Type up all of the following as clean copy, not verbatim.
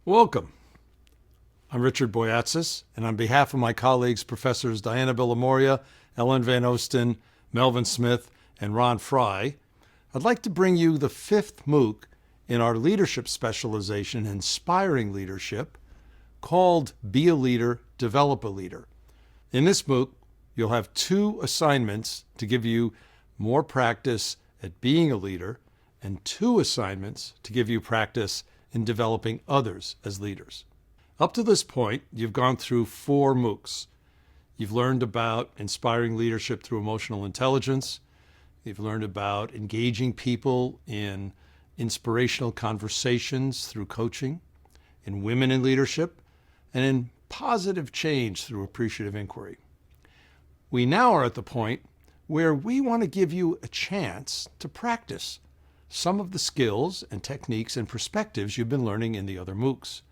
Welcome. I'm Richard Boyatzis, and on behalf of my colleagues, Professors Diana Villamoria, Ellen Van Osten, Melvin Smith, and Ron Fry, I'd like to bring you the fifth MOOC in our leadership specialization, Inspiring Leadership, called Be a Leader, Develop a Leader. In this MOOC, you'll have 2 assignments to give you more practice at being a leader and 2 assignments to give you practice in developing others as leaders. Up to this point, you've gone through 4 MOOCs. You've learned about inspiring leadership through emotional intelligence. You've learned about engaging people in inspirational conversations through coaching, in women in leadership, and in positive change through appreciative inquiry. We now are at the point where we want to give you a chance to practice some of the skills and techniques and perspectives you've been learning in the other MOOCs.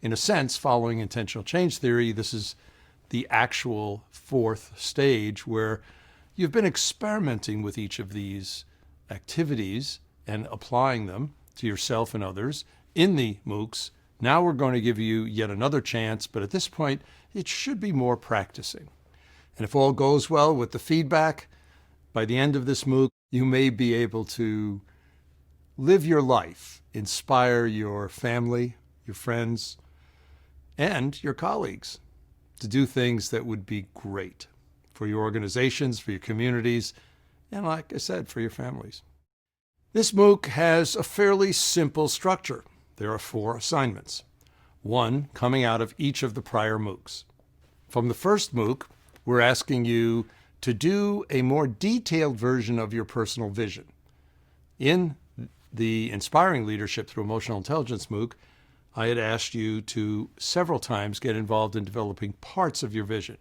In a sense, following intentional change theory, this is the actual 4th stage where you've been experimenting with each of these activities and applying them to yourself and others in the MOOCs. Now we're going to give you yet another chance, but at this point, it should be more practicing. And if all goes well with the feedback, by the end of this MOOC, you may be able to live your life, inspire your family, your friends, and your colleagues to do things that would be great for your organizations, for your communities, and like I said, for your families. This MOOC has a fairly simple structure. There are 4 assignments, 1 coming out of each of the prior MOOCs. From the first MOOC, we're asking you to do a more detailed version of your personal vision. In the Inspiring Leadership Through Emotional Intelligence MOOC, I had asked you to several times get involved in developing parts of your vision.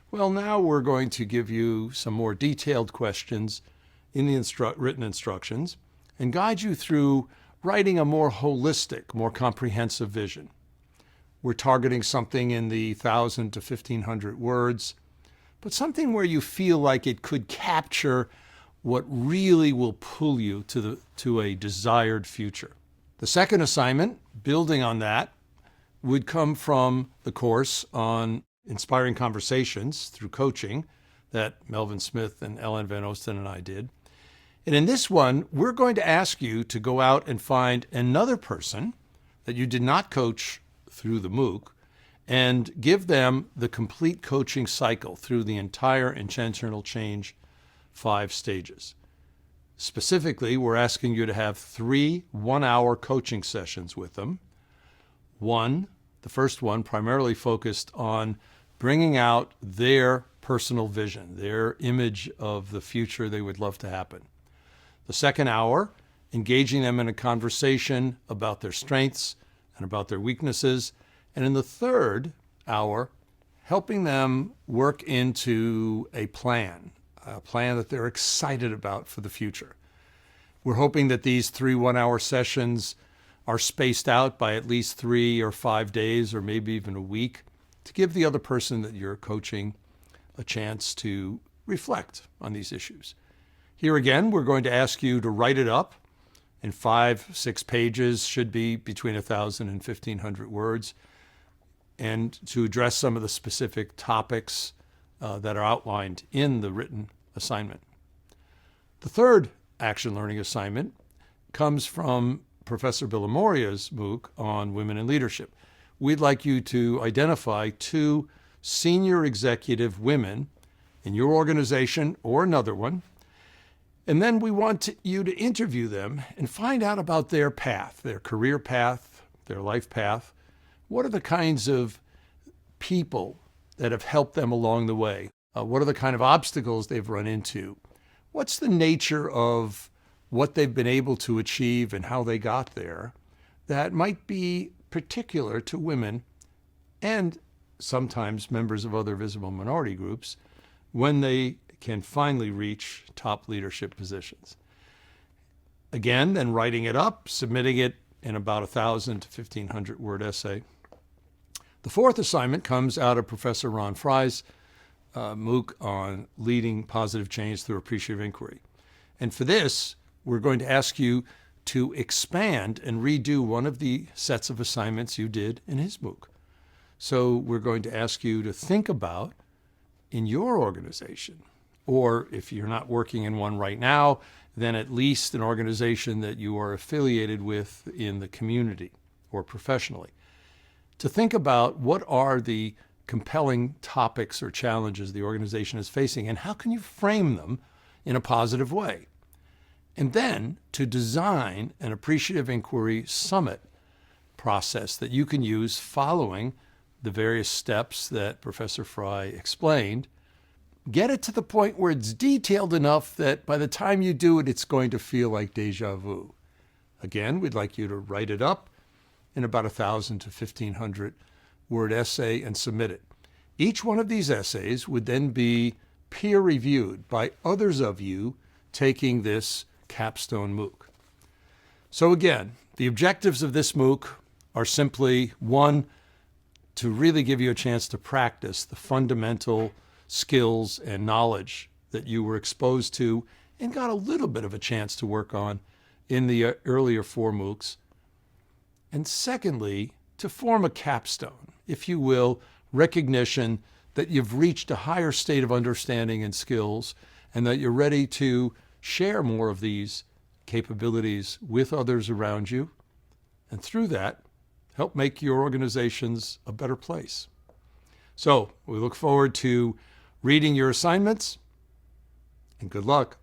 Well, now we're going to give you some more detailed questions in the written instructions and guide you through writing a more holistic, more comprehensive vision. We're targeting something in the 1,000 to 1,500 words, but something where you feel like it could capture what really will pull you to a desired future. The second assignment, building on that, would come from the course on inspiring conversations through coaching that Melvin Smith and Ellen Van Osten and I did. And in this one, we're going to ask you to go out and find another person that you did not coach through the MOOC and give them the complete coaching cycle through the entire intentional change 5 stages. Specifically, we're asking you to have 3 one-hour coaching sessions with them. The first one primarily focused on bringing out their personal vision, their image of the future they would love to happen. The second hour, engaging them in a conversation about their strengths and about their weaknesses. And in the third hour, helping them work into a plan that they're excited about for the future. We're hoping that these 3 one-hour sessions are spaced out by at least 3 or 5 days or maybe even a week to give the other person that you're coaching a chance to reflect on these issues. Here again, we're going to ask you to write it up in 5-6 pages, should be between 1,000 and 1,500 words, and to address some of the specific topics that are outlined in the written assignment. The third action learning assignment comes from Professor Villamoria's MOOC on women in leadership. We'd like you to identify 2 senior executive women in your organization or another one, and then we want you to interview them and find out about their path, their career path, their life path. What are the kinds of people that have helped them along the way? What are the kind of obstacles they've run into? What's the nature of what they've been able to achieve and how they got there that might be particular to women and sometimes members of other visible minority groups when they can finally reach top leadership positions? Again, then writing it up, submitting it in about 1,000 to 1,500 word essay. The fourth assignment comes out of Professor Ron Fry's MOOC on leading positive change through appreciative inquiry. And for this, we're going to ask you to expand and redo one of the sets of assignments you did in his MOOC. So we're going to ask you to think about, in your organization, or if you're not working in one right now, then at least an organization that you are affiliated with in the community or professionally, to think about what are the compelling topics or challenges the organization is facing and how can you frame them in a positive way. And then to design an appreciative inquiry summit process that you can use following the various steps that Professor Fry explained. Get it to the point where it's detailed enough that by the time you do it, it's going to feel like deja vu. Again, we'd like you to write it up in about 1,000 to 1,500 word essay and submit it. Each one of these essays would then be peer reviewed by others of you taking this Capstone MOOC. So again, the objectives of this MOOC are simply, one, to really give you a chance to practice the fundamental skills and knowledge that you were exposed to and got a little bit of a chance to work on in the earlier 4 MOOCs. And secondly, to form a capstone, if you will, recognition that you've reached a higher state of understanding and skills and that you're ready to share more of these capabilities with others around you, and through that, help make your organizations a better place. So we look forward to reading your assignments, and good luck.